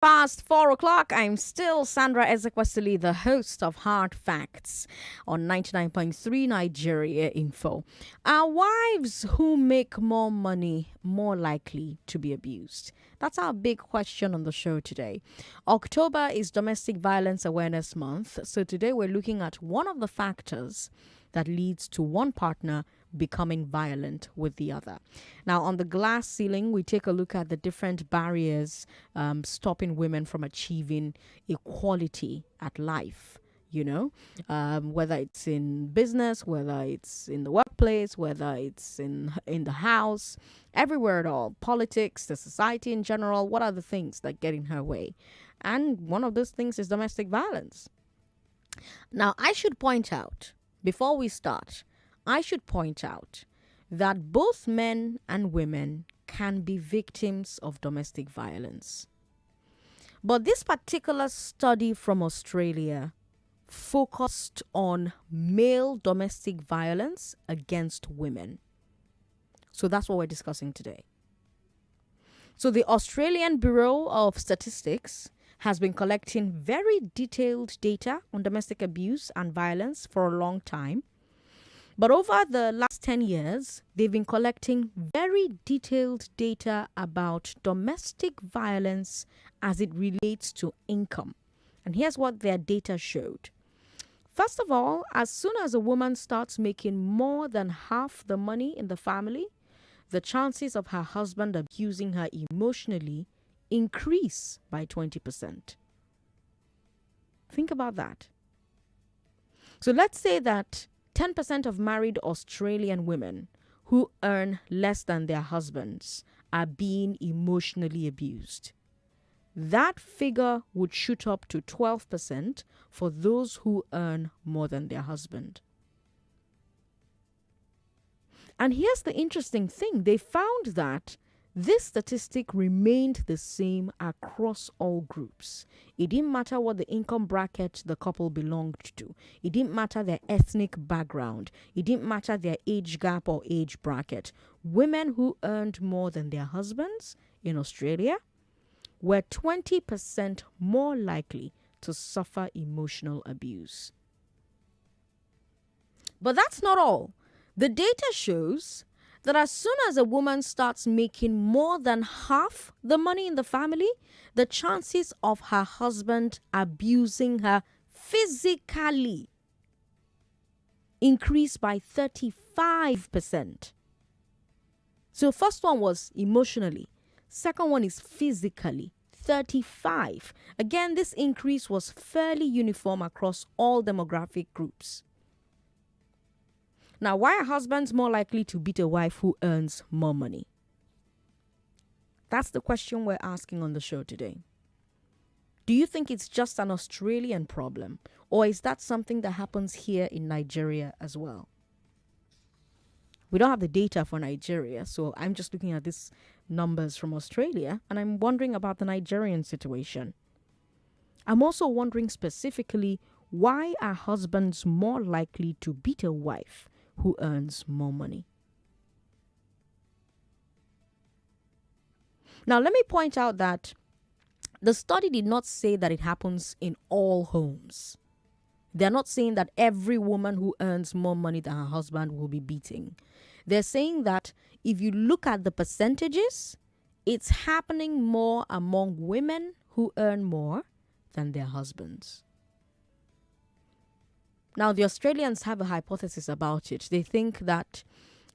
Past 4 o'clock, I'm still Sandra Ezekwesili, the host of Hard Facts on 99.3 Nigeria Info. Are wives who make more money more likely to be abused? That's our big question on the show today. October is Domestic Violence Awareness Month, so today we're looking at one of the factors that leads to one partner becoming violent with the other. Now, on the glass ceiling, we take a look at the different barriers stopping women from achieving equality at life. Whether it's in business, whether it's in the workplace, whether it's in the house, everywhere at all, politics, the society in general. What are the things that get in her way? And one of those things is domestic violence. Now, before we start, I should point out that both men and women can be victims of domestic violence. But this particular study from Australia focused on male domestic violence against women. So that's what we're discussing today. So the Australian Bureau of Statistics has been collecting very detailed data on domestic abuse and violence for a long time. But over the last 10 years, they've been collecting very detailed data about domestic violence as it relates to income. And here's what their data showed. First of all, as soon as a woman starts making more than half the money in the family, the chances of her husband abusing her emotionally increase by 20%. Think about that. So let's say that 10% of married Australian women who earn less than their husbands are being emotionally abused. That figure would shoot up to 12% for those who earn more than their husband. And here's the interesting thing. They found that this statistic remained the same across all groups. It didn't matter what the income bracket the couple belonged to. It didn't matter their ethnic background. It didn't matter their age gap or age bracket. Women who earned more than their husbands in Australia were 20% more likely to suffer emotional abuse. But that's not all. The data shows that as soon as a woman starts making more than half the money in the family, the chances of her husband abusing her physically increase by 35%. So first one was emotionally. Second one is physically. 35. Again, this increase was fairly uniform across all demographic groups. Now, why are husbands more likely to beat a wife who earns more money? That's the question we're asking on the show today. Do you think it's just an Australian problem, or is that something that happens here in Nigeria as well? We don't have the data for Nigeria, so I'm just looking at these numbers from Australia, and I'm wondering about the Nigerian situation. I'm also wondering specifically, why are husbands more likely to beat a wife who earns more money? Now, let me point out that the study did not say that it happens in all homes. They're not saying that every woman who earns more money than her husband will be beating. They're saying that if you look at the percentages, it's happening more among women who earn more than their husbands. Now, the Australians have a hypothesis about it. They think that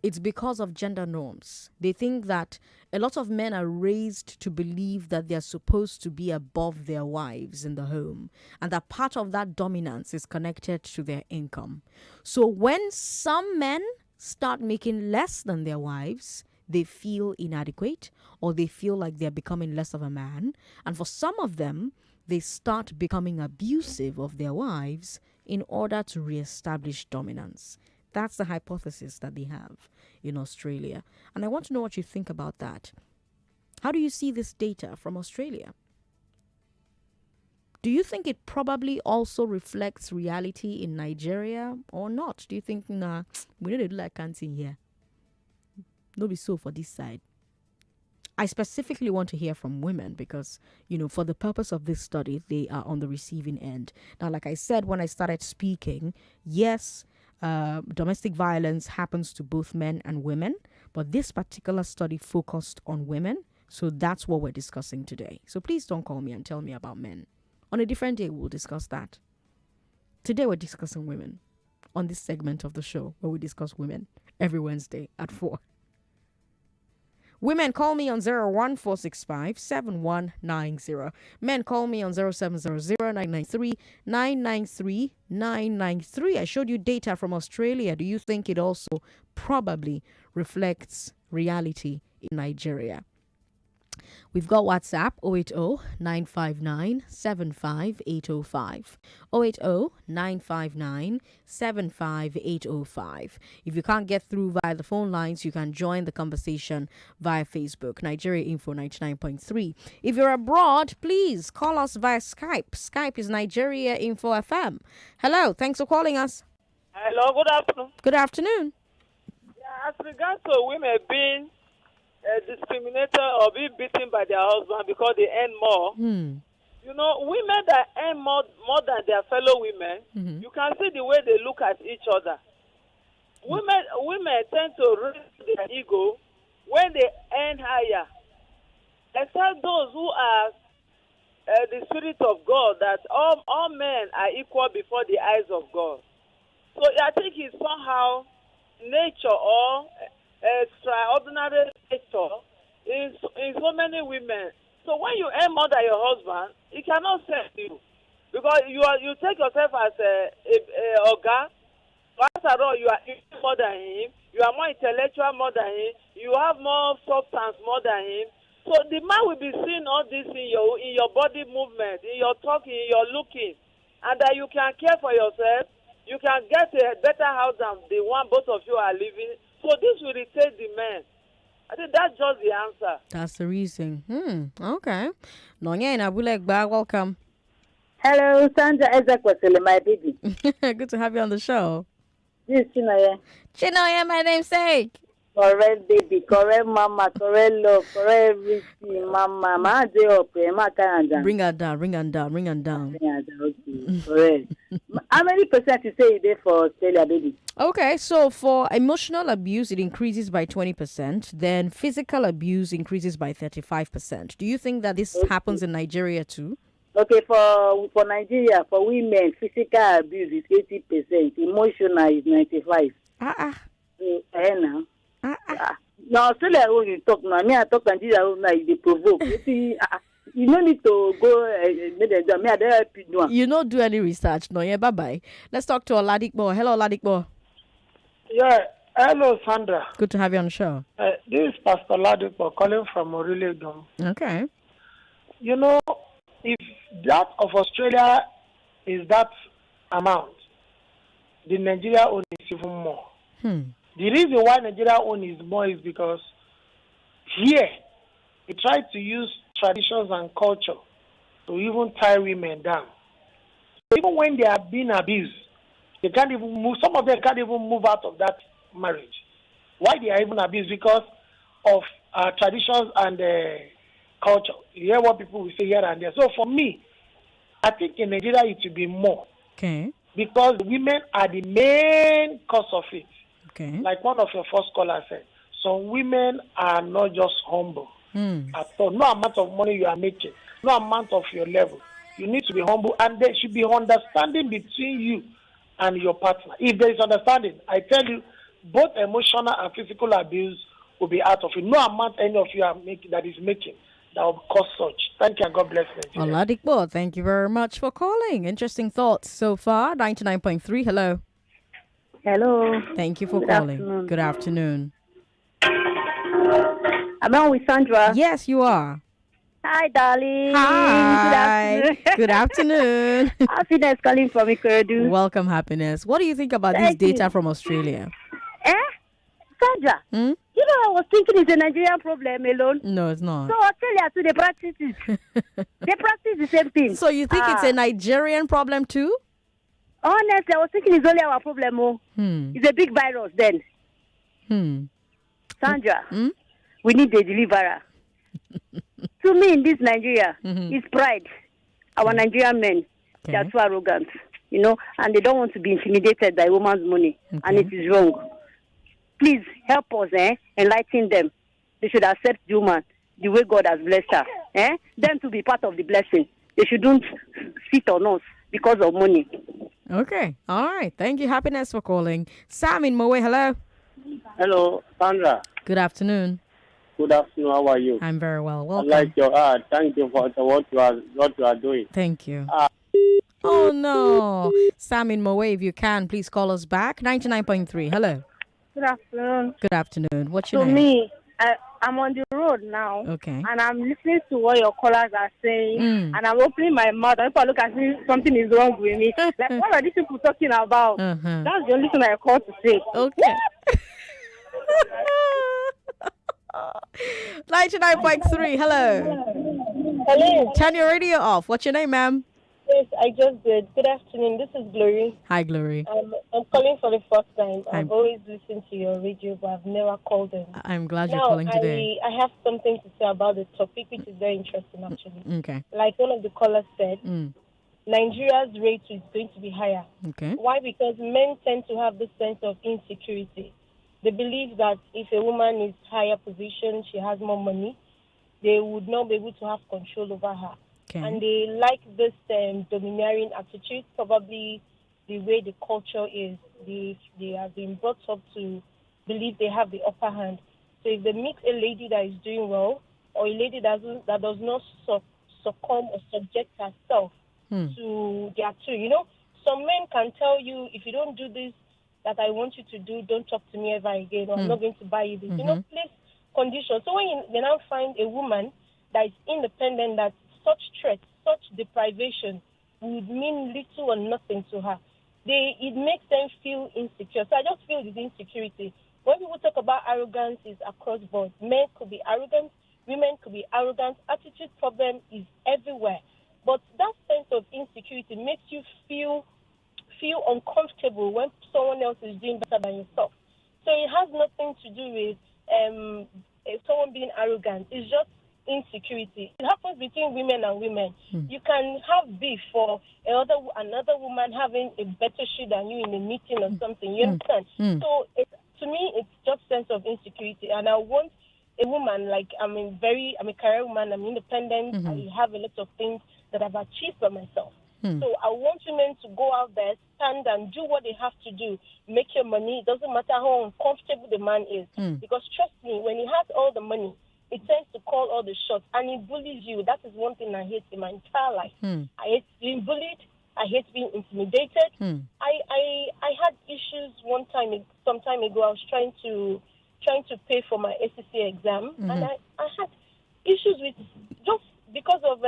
it's because of gender norms. They think that a lot of men are raised to believe that they're supposed to be above their wives in the home, and that part of that dominance is connected to their income. So when some men start making less than their wives, they feel inadequate, or they feel like they're becoming less of a man. And for some of them, they start becoming abusive of their wives in order to reestablish dominance. That's the hypothesis that they have in Australia. And I want to know what you think about that. How do you see this data from Australia? Do you think it probably also reflects reality in Nigeria or not? Do you think, nah, we don't do like canteen here? No be so for this side. I specifically want to hear from women because, for the purpose of this study, they are on the receiving end. Now, like I said when I started speaking, yes, domestic violence happens to both men and women, but this particular study focused on women. So that's what we're discussing today. So please don't call me and tell me about men. On a different day, we'll discuss that. Today, we're discussing women on this segment of the show where we discuss women every Wednesday at 4. Women, call me on 01465-7190. Men, call me on 0700-993-993-993. I showed you data from Australia. Do you think it also probably reflects reality in Nigeria? We've got WhatsApp 080-959-75805. 080-959-75805. If you can't get through via the phone lines, you can join the conversation via Facebook, Nigeria Info 99.3. If you're abroad, please call us via Skype. Skype is Nigeria Info FM. Hello, thanks for calling us. Hello, good afternoon. Good afternoon. Yeah, as regards to women being discriminated or being beaten by their husband because they earn more. Women that earn more than their fellow women, you can see the way they look at each other. Women tend to raise their ego when they earn higher, except those who are the spirit of God, that all men are equal before the eyes of God. So I think it's somehow nature or extraordinary nature in so many women. So when you earn more than your husband, he cannot save you because you take yourself as a organ. After all, you are more than him. You are more intellectual more than him. You have more substance more than him. So the man will be seeing all this in your body movement, in your talking, in your looking, and that you can care for yourself. You can get a better house than the one both of you are living. So this will retain the men. I think that's just the answer. That's the reason. Okay. Nonya Abulegba, welcome. Hello, Sandra Ezekwesili, my baby. Good to have you on the show. This is Chinoye. Chinoye, my namesake. Correct baby, correct mama, correct love, correct everything, mama. Ma dey up, ma Canada. Bring her down. Okay, correct. How many percent you say you there for Australia, baby? Okay, so for emotional abuse, it increases by 20%. Then physical abuse increases by 35%. Do you think that this happens in Nigeria too? Okay, for Nigeria, for women, physical abuse is 80%. Emotional is 95%. Now. No, Australia, when you talk now, I talk Nigeria, now they provoke. You no need to go. You don't do any research, no? Yeah, bye. Let's talk to Oladikbo. Hello, Oladikbo. Yeah, hello, Sandra. Good to have you on the show. This is Pastor Ladipo calling from Orilego. Okay. If that of Australia is that amount, the Nigeria own is even more. The reason why Nigeria own is more is because here, we try to use traditions and culture to even tie women down. So even when they are being abused, they can't even move. Some of them can't even move out of that marriage. Why they are even abused? Because of traditions and culture. You hear what people will say here and there. So for me, I think in Nigeria it will be more. Okay. Because women are the main cause of it. Okay. Like one of your first callers said, some women are not just humble at all. No amount of money you are making, no amount of your level. You need to be humble, and there should be understanding between you and your partner. If there is understanding, I tell you, both emotional and physical abuse will be out of it. No amount any of you are making that will cause such. Thank you and God bless Nigeria. Oladikbo, thank you very much for calling. Interesting thoughts so far. 99.3, hello. Hello. Thank you for Good calling. afternoon. Good afternoon. Am I on with Sandra? Yes, you are. Hi, darling. Hi. Good afternoon. Happiness calling from Ikorodu. Welcome, Happiness. What do you think about this data from Australia? Sandra, you know, I was thinking it's a Nigerian problem alone. No, it's not. So Australia too, they practice it. They practice the same thing. So you think it's a Nigerian problem too? Honestly, I was thinking it's only our problem. It's a big virus then. Sandra, we need a deliverer. To me, in this Nigeria, it's pride. Our Nigerian men, they are too arrogant, and they don't want to be intimidated by woman's money, and it is wrong. Please help us, enlighten them. They should accept the woman the way God has blessed her. Them to be part of the blessing. They shouldn't sit on us because of money. Okay. All right. Thank you, Happiness, for calling. Sam in Moe, hello. Hello, Sandra. Good afternoon. Good afternoon. How are you? I'm very well. Welcome. I like your art. Thank you for what you are doing. Thank you. Oh, no. Sam in Moe, if you can, please call us back. 99.3. Hello. Good afternoon. Good afternoon. What's your To name? me, I'm on the road now. Okay. And I'm listening to what your callers are saying. And I'm opening my mouth. And if I look at me, something is wrong with me. Like, what are these people talking about? That's the only thing I call to say. Okay. 99.3. Hello. Hello. Turn your radio off. What's your name, ma'am? Yes, I just did. Good afternoon. This is Glory. Hi, Glory. I'm calling for the first time. I've I'm- always listened to your radio, but I've never called in. I'm glad you're Now, calling today. I have something to say about the topic, which is very interesting, actually. Okay. Like one of the callers said, Mm. Nigeria's rate is going to be higher. Okay. Why? Because men tend to have this sense of insecurity. They believe that if a woman is higher position, she has more money, they would not be able to have control over her. Okay. And they like this domineering attitude, probably the way the culture is. They have been brought up to believe they have the upper hand. So if they meet a lady that is doing well, or a lady that does not succumb or subject herself to their tune, some men can tell you, if you don't do this that I want you to do, don't talk to me ever again, or I'm not going to buy you this. Place conditions. So when you now find a woman that is independent, that such threats, such deprivation would mean little or nothing to her. It makes them feel insecure. So I just feel this insecurity. When people talk about arrogance, it's across board. Men could be arrogant, women could be arrogant. Attitude problem is everywhere. But that sense of insecurity makes you feel uncomfortable when someone else is doing better than yourself. So it has nothing to do with someone being arrogant. It's just insecurity. It happens between women and women. You can have beef for another woman having a better shoe than you in a meeting or something. You understand? So to me, it's just sense of insecurity. And I want a woman, like I'm a career woman, I'm independent, I have a lot of things that I've achieved by myself. So I want women to go out there, stand and do what they have to do, make your money. It doesn't matter how uncomfortable the man is. Because trust me, when he has all the money, it tends to call all the shots and it bullies you. That is one thing I hate in my entire life. I hate being bullied. I hate being intimidated. I had issues some time ago. I was trying to pay for my SCC exam, and I had issues with just because of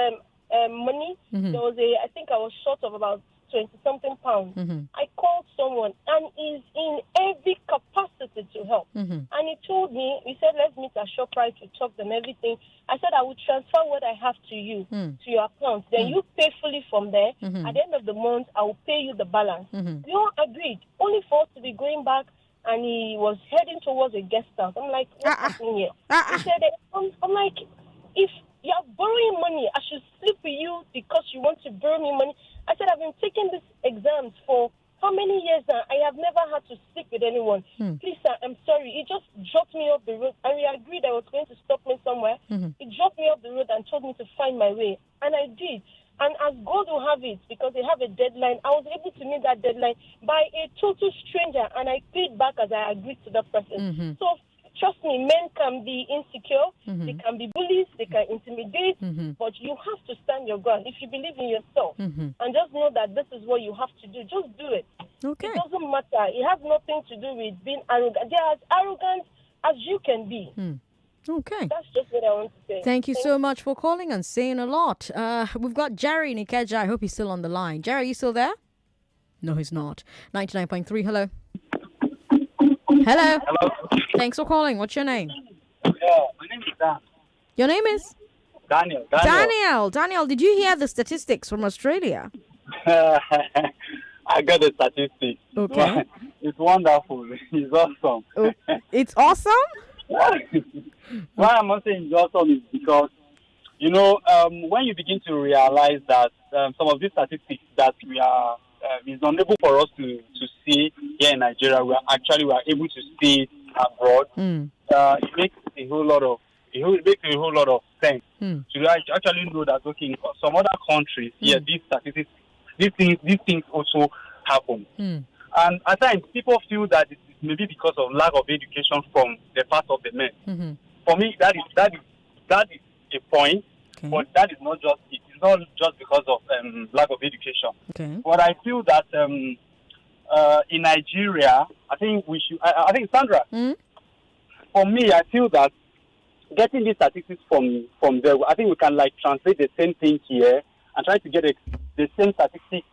money. There was I think I was short of about 20-something pounds. I called someone and is in every capacity to help. And he told me, he said, let's meet at ShopRite to talk and everything. I said, I will transfer what I have to you, to your account. Then you pay fully from there. At the end of the month, I will pay you the balance. We all agreed, only for us to be going back, and he was heading towards a guest house. I'm like, what's happening here? He said, I'm like, if you're borrowing money, I should sleep with you because you want to borrow me money. I said, I've been taking these exams for how many years now? I have never had to sleep with anyone. Please, sir, I'm sorry. He just dropped me off the road, and we agreed I was going to stop me somewhere. He dropped me off the road and told me to find my way, and I did. And as God will have it, because they have a deadline, I was able to meet that deadline by a total stranger, and I paid back as I agreed to that person. So trust me, men can be insecure, they can be bullies, they can intimidate, but you have to stand your ground. If you believe in yourself, and just know that this is what you have to do, just do it. Okay. It doesn't matter. It has nothing to do with being arrogant. They're as arrogant as you can be. Okay. That's just what I want to say. Thank you so much for calling and saying a lot. We've got Jerry in Ikeja. I hope he's still on the line. Jerry, are you still there? No, he's not. 99.3, hello. Hello. Thanks for calling. What's your name? Yeah, my name is Dan. Your name is? Daniel. Daniel, did you hear the statistics from Australia? I got the statistics. Okay. It's wonderful. It's awesome. Oh, it's awesome? Why I'm not saying it's awesome is because, when you begin to realize that some of these statistics that we are is unable for us to see here in Nigeria, we are able to see abroad. It makes a whole lot of sense to actually know that in some other countries, these statistics, these things also happen. And at times, people feel that it is maybe because of lack of education from the part of the men. For me, that is a point, but that is not just it. It's not just because of lack of education. But I feel that in Nigeria, I think Sandra. For me, I feel that getting these statistics from there, I think we can translate the same thing here and try to get the same statistics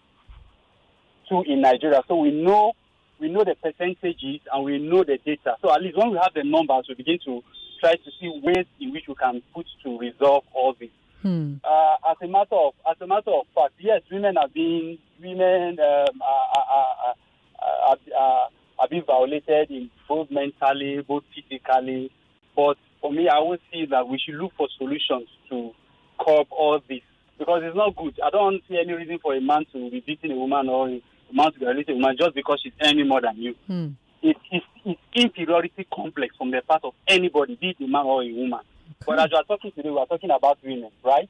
too in Nigeria. So we know the percentages and we know the data. So at least when we have the numbers, we begin to try to see ways in which we can put to resolve all this. As a matter of fact, yes, women are being violated in both mentally, both physically. But for me, I always see that we should look for solutions to curb all this because it's not good. I don't see any reason for a man to be beating a woman or a man to be violating a woman just because she's earning more than you. It's inferiority complex from the part of anybody, be it a man or a woman. But as we are talking today, we are talking about women, right?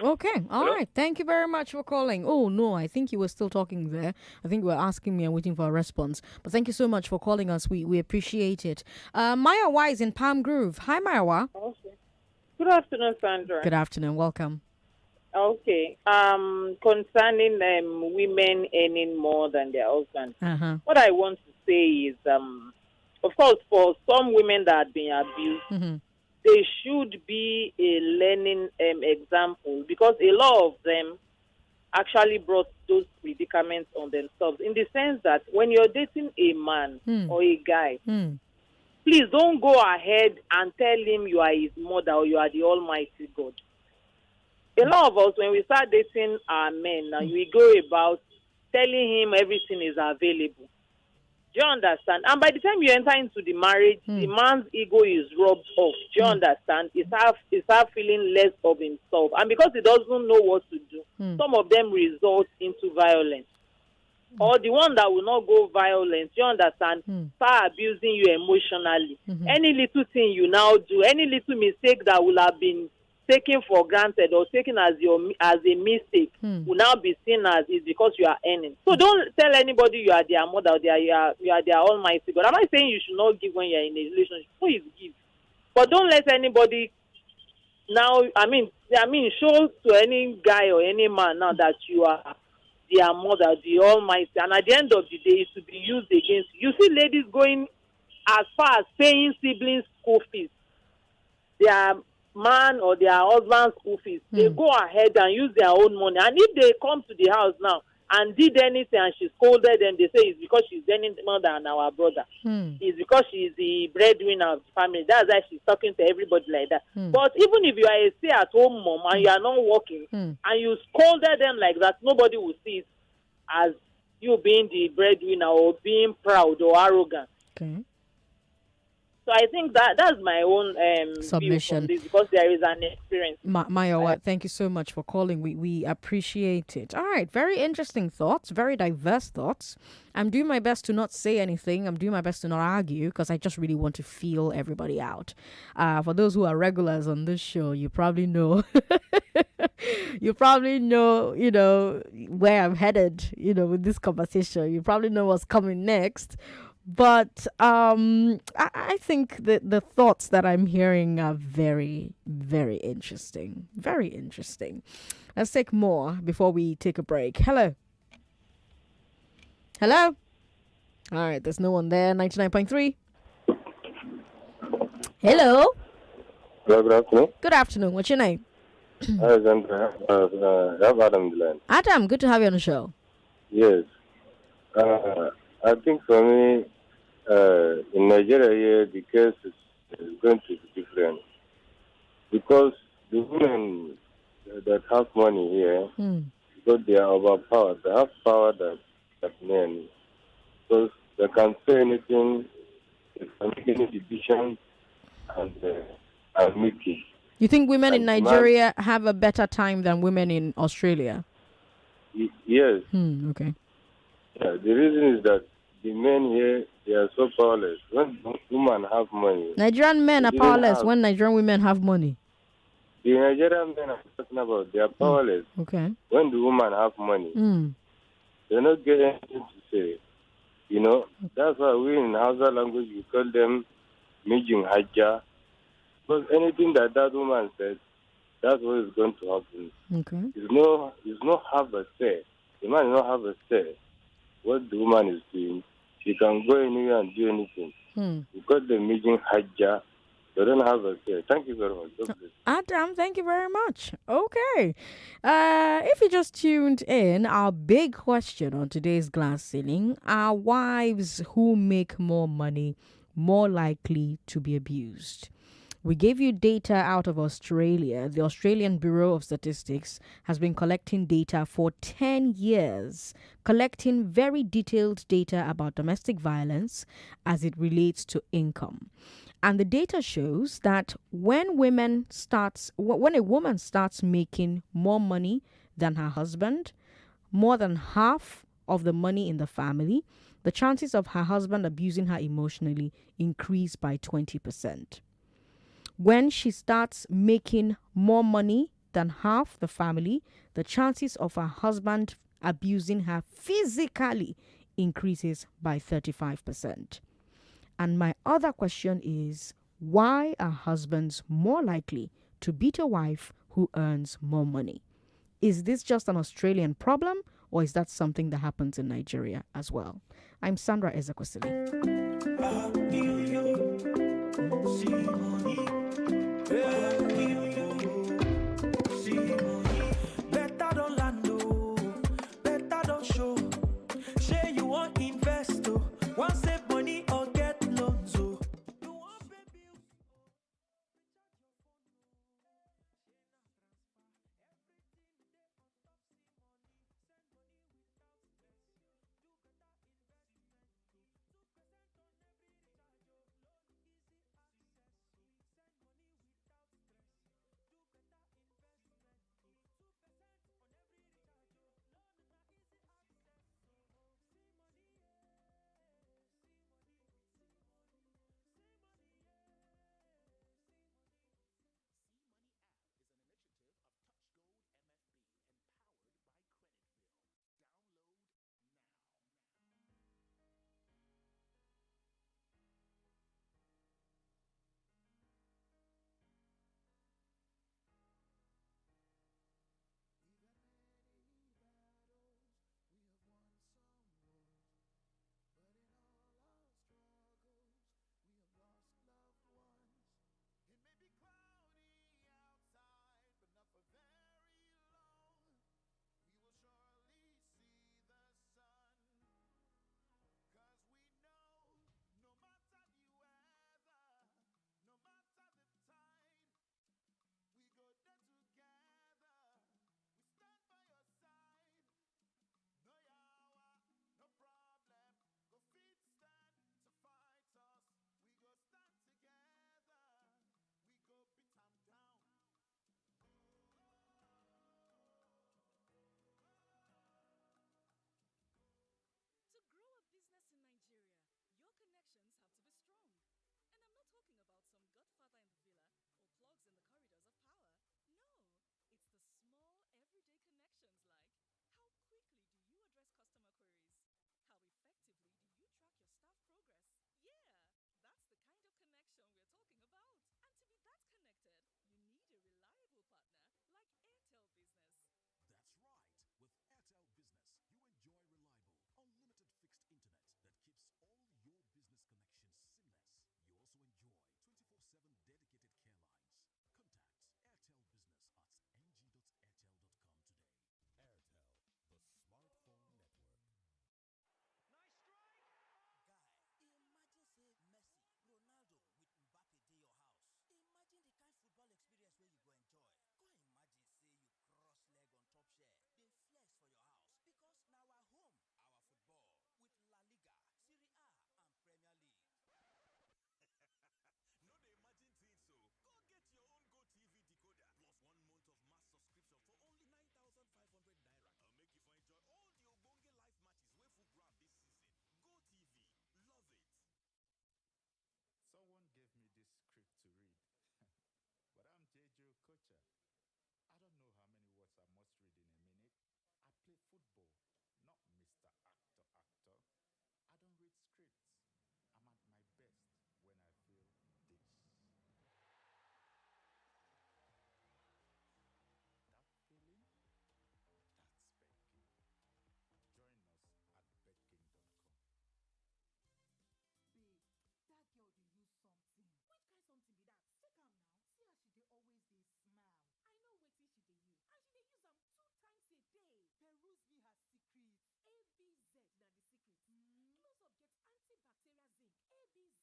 Okay, all right. Thank you very much for calling. Oh, no, I think you were still talking there. I think you were asking me and waiting for a response. But thank you so much for calling us. We appreciate it. Mayawa is in Palm Grove. Hi, Mayawa. Okay. Good afternoon, Sandra. Good afternoon. Welcome. Okay. Concerning women earning more than their husbands, what I want to say is, of course, for some women that have been abused, they should be a learning example because a lot of them actually brought those predicaments on themselves in the sense that when you're dating a man or a guy, please don't go ahead and tell him you are his mother or you are the Almighty God. A lot of us, when we start dating our men, now we go about telling him everything is available. Do you understand? And by the time you enter into the marriage, the man's ego is rubbed off. Do you understand? He start feeling less of himself. And because he doesn't know what to do, some of them result into violence. Or the one that will not go violent, you understand, start abusing you emotionally. Any little thing you now do, any little mistake that will have been taken for granted or taken as a mistake will now be seen as is because you are earning. So don't tell anybody you are their mother or you are their Almighty God. I'm not saying you should not give when you are in a relationship. Please give. But don't let anybody now, show to any guy or any man now that you are their mother, the Almighty. And at the end of the day, it will be used against you. You see ladies going as far as paying siblings school fees. Their man or their husband's school fees, they go ahead and use their own money. And if they come to the house now and did anything and she scolded them, they say it's because she's earning more than our brother. It's because she's the breadwinner of the family. That's why she's talking to everybody like that. But even if you are a stay-at-home mom and you are not working and you scolded them like that, nobody will see it as you being the breadwinner or being proud or arrogant. Okay. So I think that's my own submission view from this because there is an experience. Maya, thank you so much for calling. We appreciate it. All right, very interesting thoughts, very diverse thoughts. I'm doing my best to not say anything. I'm doing my best to not argue because I just really want to feel everybody out. For those who are regulars on this show, you probably know. You probably know, where I'm headed, with this conversation. You probably know what's coming next. But I think that the thoughts that I'm hearing are very, very interesting. Very interesting. Let's take more before we take a break. Hello. All right, there's no one there. 99.3. Hello. Good afternoon. Good afternoon. What's your name? Hi, Sandra. Adam Dylan. Adam, good to have you on the show. Yes. I think for me, in Nigeria here, the case is going to be different. Because the women that have money here, because they are overpowered, they have power that men. Because they can say anything they can make any decision and make it. You think women in And Nigeria have a better time than women in Australia? Yes. Okay. Yeah, the reason is that the men here, they are so powerless. When women have money... Nigerian men are powerless when Nigerian women have money. The Nigerian men I'm talking about, they are powerless. Okay. When the women have money, they don't get anything to say. You know, that's why we in Hausa language, we call them Mijin Hajja. Because anything that woman says, that's what is going to happen. Okay. It's not have a say. The man does not have a say. What the woman is doing, she can go anywhere and do anything. We call them Mijin Hajja. They don't have a say. Thank you very much. Adam, thank you very much. Okay. If you just tuned in, our big question on today's glass ceiling: are wives who make more money more likely to be abused? We gave you data out of Australia. The Australian Bureau of Statistics has been collecting data for 10 years, collecting very detailed data about domestic violence as it relates to income. And the data shows that when a woman starts making more money than her husband, more than half of the money in the family, the chances of her husband abusing her emotionally increase by 20%. When she starts making more money than half the family, the chances of her husband abusing her physically increases by 35%. And my other question is, why are husbands more likely to beat a wife who earns more money? Is this just an Australian problem, or is that something that happens in Nigeria as well? I'm Sandra Ezekwesili.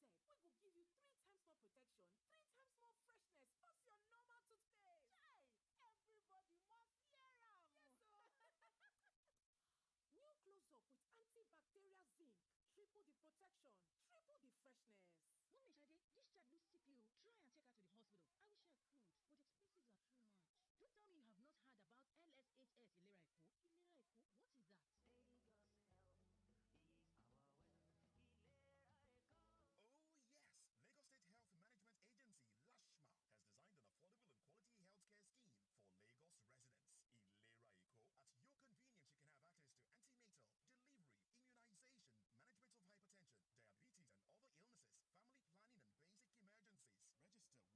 toothpaste wey go give you 3 times more protection, 3 times more freshness pass your normal toothpaste. Chai! Everybody must hear am. Yes o. New close-up with antibacterial zinc. Triple the protection, triple the freshness. Mommy Shade, this child looks sickly. Try and take her to the hospital. I wish I could, but expenses are too much. Don't tell me you have not heard about LSHS Ilera Eko. Ilera Eko? What is that? Lagos Health is our wealth. Ilera Eko. Oh yes, Lagos State Health Management Agency, LASHMA, has designed an affordable and quality healthcare scheme for Lagos residents. In Ilera Eko, at your convenience, you can have access to antenatal, delivery, immunization, management of hypertension, diabetes and other illnesses, family planning and basic emergencies. Register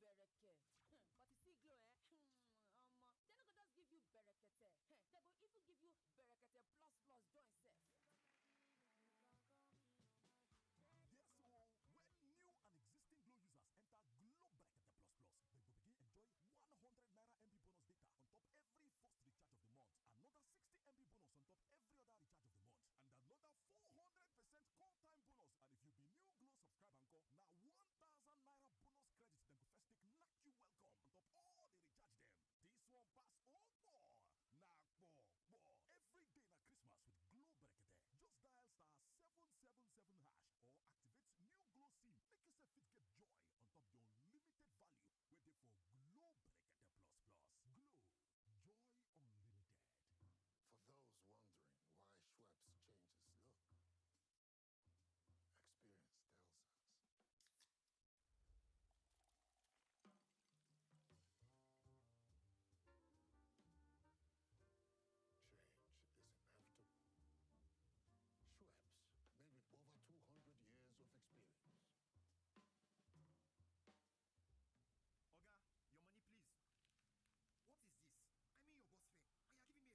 bereke. But you see, Glow, eh? They're not gonna just give you berekete. They go even give you berekete plus plus join self. Yes, so when new and existing Glow users enter Glow Bracket Plus Plus, they will begin enjoy 100 Naira MB bonus data on top every first recharge of the month, another 60 MB bonus on top every other recharge of the month, and another 400% call time bonus. And if you be new Glow subscriber encore, now 1,000 Naira bonus credit, then go first take knock you welcome on top all the recharge them. This one pass all four. Knock four. Every day na Christmas with Glow Bracket. Just dial *777# or activate new Glow SIM. Make yourself fit get joy on top the unlimited value waiting for Glow Bracket Plus Plus. Glow, joy unlimited. For those wondering why Schweppes changes look, experience tells us. Change is inevitable. Schweppes, made with over 200 years of experience. Oga, your money please. What is this? I mean your boss fare, and you're giving me a betting ticket. I will throw this thing away. If you try it, look, I have just one last game left to win a lot of money. Is it not the match that they're playing now? Now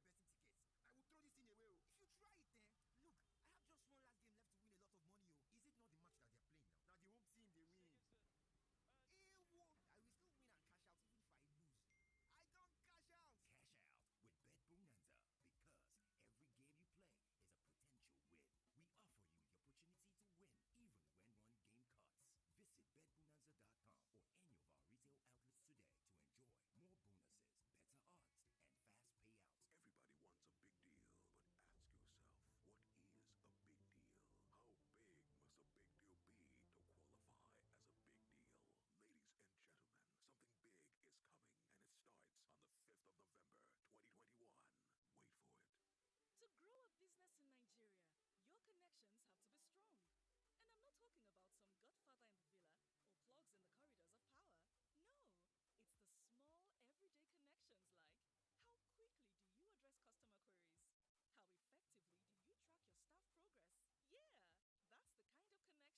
the home team, they win. I will still win and cash out even if I lose. I don't cash out. Cash out with Bet Bonanza because every game you play is a potential win. We offer you the opportunity to win even when one game cuts. Visit betbonanza.com or any of our retail outlets today to enjoy more bonuses, better odds, and fast payouts. Everybody wants a big deal, but ask yourself, what is a big deal? How big must a big deal be to qualify as a big deal? Ladies and gentlemen, something big is coming, and it starts on the 5th of November, 2021. Wait for it. To grow a business in Nigeria, your connections have to be strong. And I'm not talking about some godfather in the villa or plugs in the corridors of power. No, it's the small, everyday connections like how quickly do you address customer queries? How effectively do you track your staff progress? Yeah, that's the kind of connection we're talking about. And to be that connected, you need a reliable partner like Airtel Business. That's right.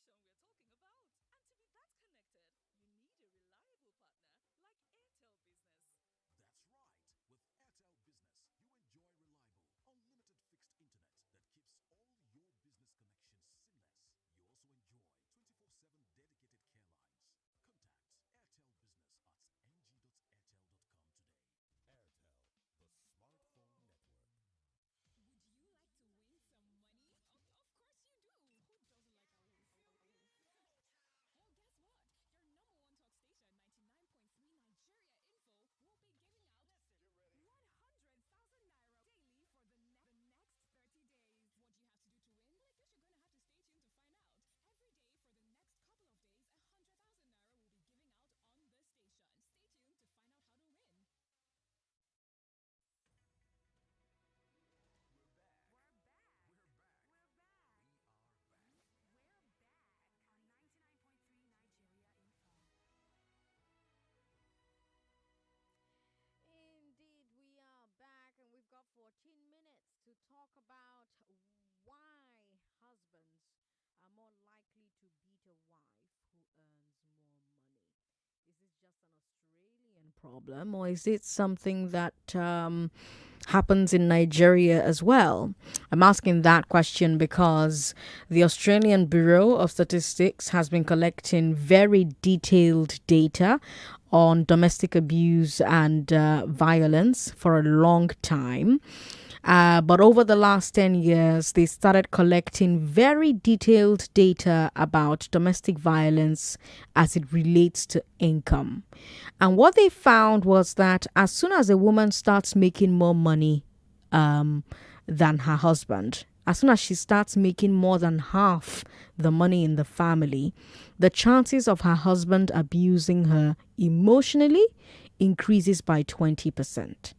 With Airtel Business, you enjoy reliable, unlimited fixed internet that keeps all your business connections seamless. You also enjoy 24/7 dedicated care lines. Contact Airtel Business at ng.airtel.com today. Airtel, the smartphone network. Would you like to win some money? Of course you do. Who doesn't like a woof? Well, guess what? Your number one talk station, 99.3 Nigeria Info, will be giving out 100,000 naira daily for the next 30 days. What do you have to do to win? Well, I guess you're going to have to stay tuned to find out. Every day for the next couple of days, 100,000 naira will be giving out on the station. Stay tuned to find out how to win. We're back. We're back. We're back. We're back. We are back. We're back on 99.3 Nigeria Info. Indeed, we are back, and we've got 14 minutes to talk about why husbands are more likely to beat a wife who earns more money. Is this just an Australian problem, or is it something that happens in Nigeria as well? I'm asking that question because the Australian Bureau of Statistics has been collecting very detailed data on domestic abuse and violence for a long time. But over the last 10 years, they started collecting very detailed data about domestic violence as it relates to income. And what they found was that as soon as a woman starts making more money than her husband, as soon as she starts making more than half the money in the family, the chances of her husband abusing her emotionally increases by 20%.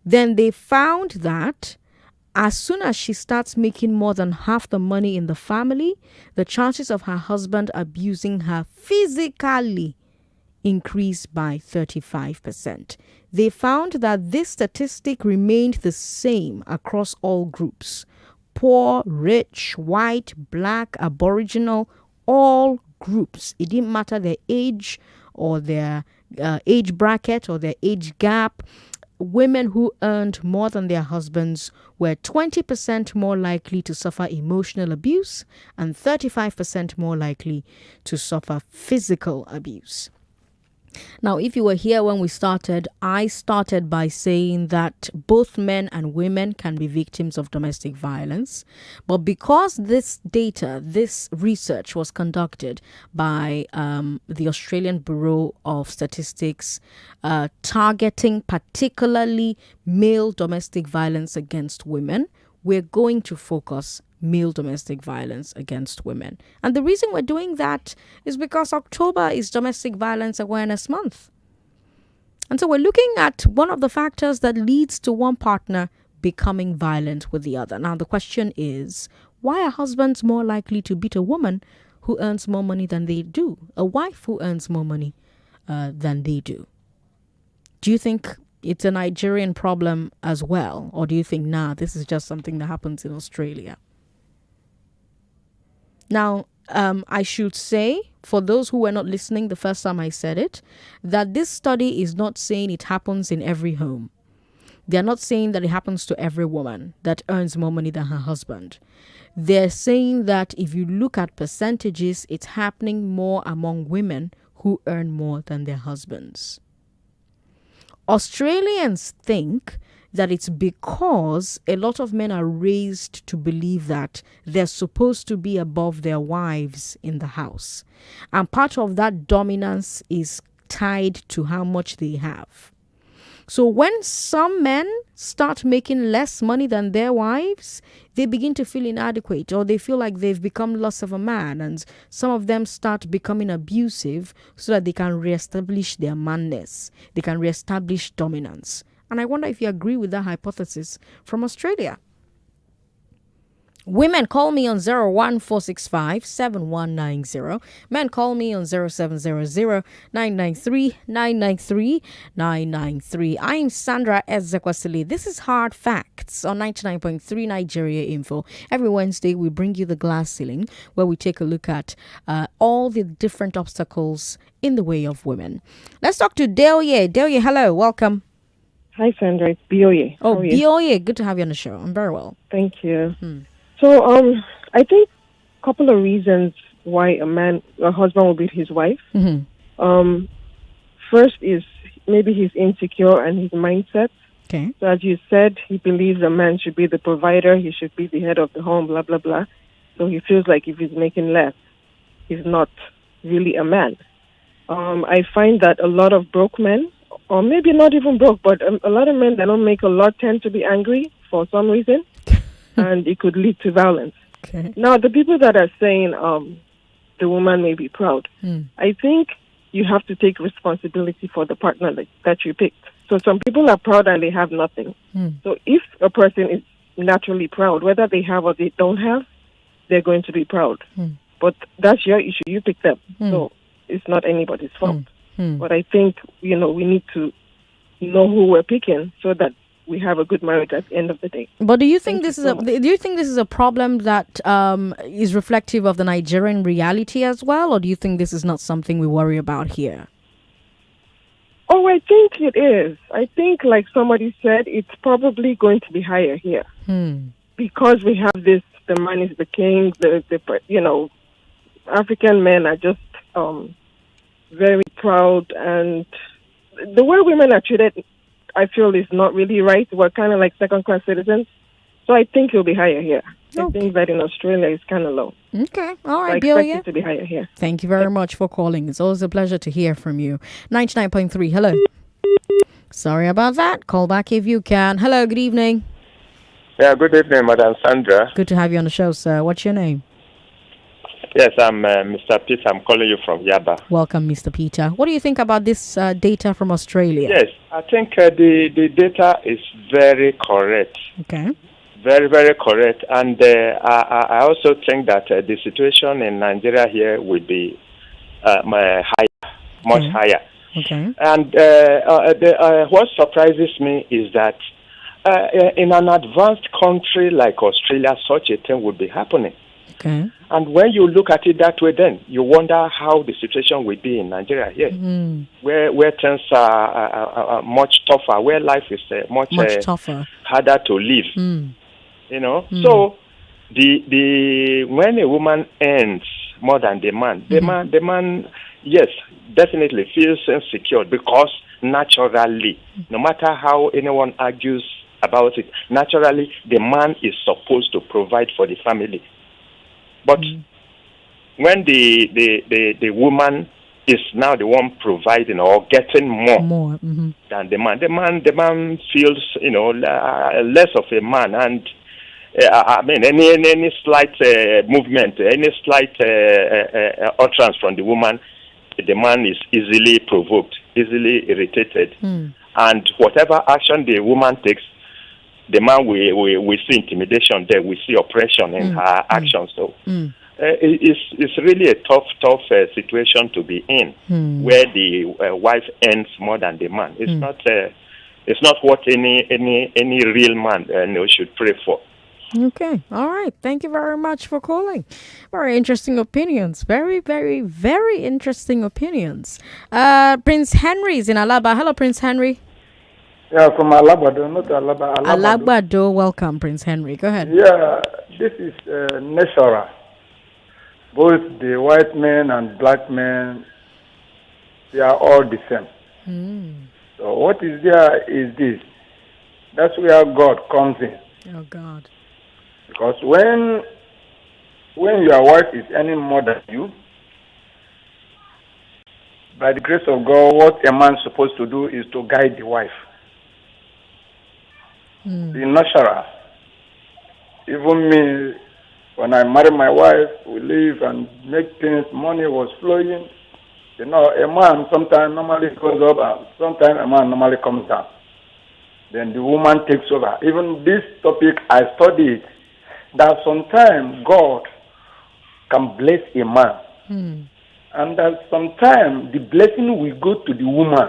Then they found that as soon as she starts making more than half the money in the family, the chances of her husband abusing her physically increase by 35%. They found that this statistic remained the same across all groups: poor, rich, white, black, aboriginal, all groups. It didn't matter their age or their age bracket or their age gap. Women who earned more than their husbands were 20% more likely to suffer emotional abuse and 35% more likely to suffer physical abuse. Now, if you were here when we started, I started by saying that both men and women can be victims of domestic violence. But because this data, this research was conducted by the Australian Bureau of Statistics, targeting particularly male domestic violence against women, we're going to focus male domestic violence against women. And the reason we're doing that is because October is Domestic Violence Awareness Month. And so we're looking at one of the factors that leads to one partner becoming violent with the other. Now, the question is, why are husbands more likely to beat a woman who earns more money than they do? A wife who earns more money than they do? Do you think it's a Nigerian problem as well? Or do you think, this is just something that happens in Australia? Now, I should say, for those who were not listening the first time I said it, that this study is not saying it happens in every home. They're not saying that it happens to every woman that earns more money than her husband. They're saying that if you look at percentages, it's happening more among women who earn more than their husbands. Australians think that it's because a lot of men are raised to believe that they're supposed to be above their wives in the house. And part of that dominance is tied to how much they have. So when some men start making less money than their wives, they begin to feel inadequate, or they feel like they've become less of a man, and some of them start becoming abusive so that they can reestablish their manness. They can reestablish dominance. And I wonder if you agree with that hypothesis from Australia. Women, call me on 01465-7190. Men, call me on 0700-993-993-993. I'm Sandra Ezekwesili. This is Hard Facts on 99.3 Nigeria Info. Every Wednesday, we bring you the glass ceiling, where we take a look at all the different obstacles in the way of women. Let's talk to Deoye. Deoye, hello. Welcome. Hi, Sandra. It's Bioye. Oh, Bioye. Good to have you on the show. I'm very well. Thank you. So, I think a couple of reasons why a husband will beat his wife. First is maybe he's insecure and his mindset. Okay. So, as you said, he believes a man should be the provider. He should be the head of the home, blah, blah, blah. So he feels like if he's making less, he's not really a man. I find that a lot of broke men, or maybe not even broke, but a lot of men that don't make a lot tend to be angry for some reason, and it could lead to violence. Okay. Now, the people that are saying the woman may be proud, I think you have to take responsibility for the partner that you picked. So some people are proud and they have nothing. So if a person is naturally proud, whether they have or they don't have, they're going to be proud. But that's your issue. You picked them. So it's not anybody's fault. But I think, we need to know who we're picking so that we have a good marriage at the end of the day. But do you think this is a problem that is reflective of the Nigerian reality as well, or do you think this is not something we worry about here? Oh, I think it is. I think, like somebody said, it's probably going to be higher here because we have this: the man is the king. African men are just very proud, and the way women are treated, I feel, is not really right. We're kind of like second-class citizens. So I think it'll be higher here. I think that in Australia it's kind of low. Okay. All right, I expect it to be higher here. Thank you very much for calling. It's always a pleasure to hear from you. 99.3, hello. Sorry about that. Call back if you can. Hello, good evening. Yeah, good evening, Madam Sandra. Good to have you on the show, sir. What's your name? Yes, I'm Mr. Peter. I'm calling you from Yaba. Welcome, Mr. Peter. What do you think about this data from Australia? Yes, I think the data is very correct. Okay. Very, very correct. And I also think that the situation in Nigeria here will be much higher. Okay. And what surprises me is that in an advanced country like Australia, such a thing would be happening. Okay. And when you look at it that way, then you wonder how the situation will be in Nigeria here, where things are much tougher, where life is much tougher, harder to live. You know, so the when a woman earns more than the man, yes, definitely feels insecure because naturally, no matter how anyone argues about it, naturally the man is supposed to provide for the family. But when the woman is now the one providing or getting more than the man feels, you know, less of a man. And I mean, any slight movement, any slight utterance from the woman, the man is easily provoked, easily irritated, and whatever action the woman takes, the man we see intimidation there, we see oppression in her actions. So it's really a tough situation to be in, where the wife earns more than the man. It's not what any real man should pray for. Okay. All right. Thank you very much for calling. Very interesting opinions. Very, very, very interesting opinions. Prince Henry is in Alaba. Hello, Prince Henry. Yeah, from Alabado, not Alaba. Alabado. Welcome, Prince Henry. Go ahead. Yeah, this is natural. Both the white men and black men, they are all the same. So what is there is this. That's where God comes in. Oh, God. Because when your wife is earning more than you, by the grace of God, what a man is supposed to do is to guide the wife. The natural. Even me, when I married my wife, we live and make things, money was flowing. You know, a man sometimes normally goes up and sometimes a man normally comes down. Then the woman takes over. Even this topic, I studied that sometimes God can bless a man. And that sometimes the blessing will go to the woman.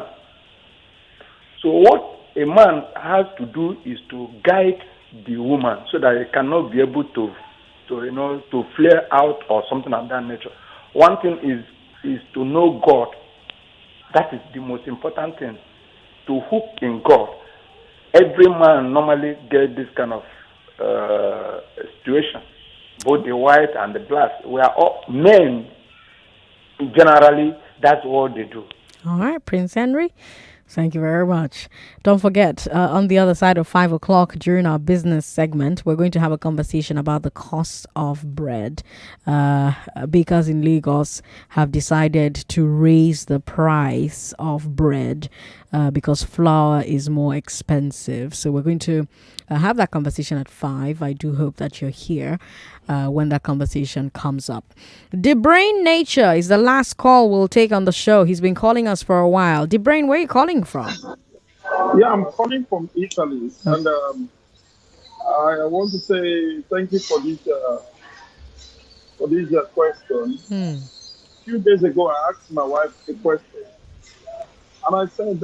So what a man has to do is to guide the woman so that he cannot be able to flare out or something of that nature. One thing is to know God. That is the most important thing. To hook in God. Every man normally gets this kind of situation. Both the white and the black. We are all men. Generally, that's what they do. All right, Prince Henry. Thank you very much. Don't forget, on the other side of 5 o'clock during our business segment, we're going to have a conversation about the cost of bread. Bakers in Lagos have decided to raise the price of bread because flour is more expensive. So we're going to have that conversation at 5. I do hope that you're here when that conversation comes up. The Brain Nature is the last call we'll take on the show. He's been calling us for a while. The Brain, where are you calling from? Yeah, I'm calling from Italy, and I want to say thank you for this question. A few days ago, I asked my wife a question, and I said,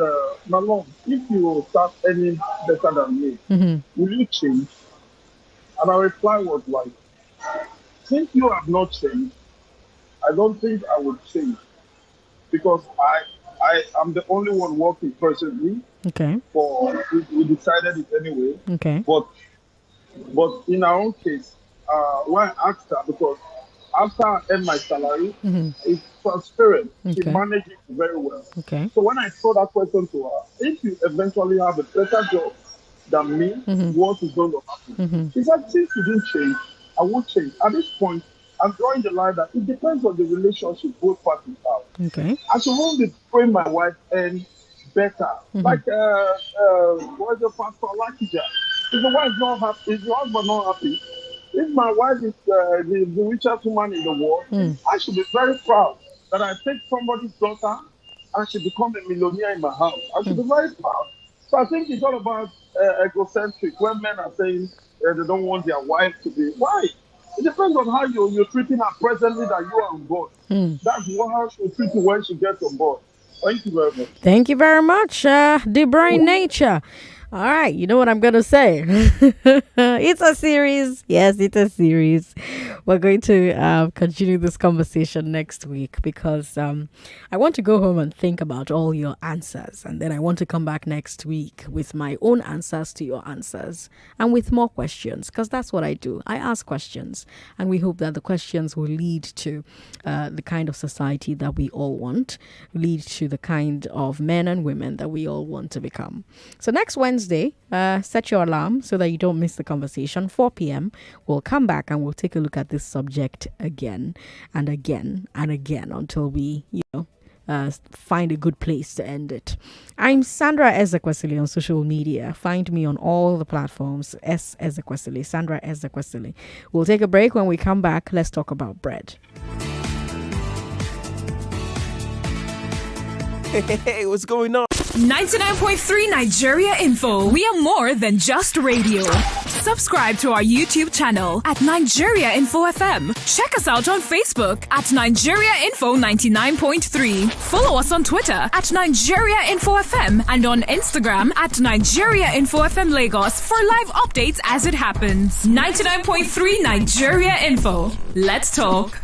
"My love, if you start earning better than me, will you change?" And her reply was like, "Since you have not changed, I don't think I would change because I am the only one working presently. Okay. We decided it anyway. Okay. But in our own case, when I asked her, because after I earned my salary, it's transparent. She Okay. managed it very well. Okay. So when I throw that question to her, if you eventually have a better job than me, what is going to happen? She said, since you didn't change, I won't change. At this point, I'm drawing the line that it depends on the relationship both parties have. Okay. I should want to frame my wife and better. Like what's the pastor Lakija? If the wife not happy, if the husband not happy, if my wife is the richest woman in the world, I should be very proud that I take somebody's daughter and she become a millionaire in my house. I should be very proud. So I think it's all about egocentric. When men are saying they don't want their wife to be, why? It depends on how you're treating her presently that you are on board. That's how she'll treat you when she gets on board. Thank you very much. Thank you very much, The Brain Nature. All right, you know what I'm going to say. It's a series. Yes, it's a series. We're going to continue this conversation next week because I want to go home and think about all your answers. And then I want to come back next week with my own answers to your answers and with more questions, because that's what I do. I ask questions, and we hope that the questions will lead to the kind of society that we all want, lead to the kind of men and women that we all want to become. So next Wednesday, set your alarm so that you don't miss the conversation. 4 p.m. We'll come back and we'll take a look at this subject again and again and again until we, find a good place to end it. I'm Sandra Ezekwesili on social media. Find me on all the platforms. Ezekwesili, Sandra Ezekwesili. We'll take a break. When we come back, let's talk about bread. Hey, what's going on? 99.3 Nigeria Info. We are more than just radio. Subscribe to our YouTube channel at Nigeria Info FM. Check us out on Facebook at Nigeria Info 99.3. Follow us on Twitter at Nigeria Info FM and on Instagram at Nigeria Info FM Lagos for live updates as it happens. 99.3 Nigeria Info. Let's talk.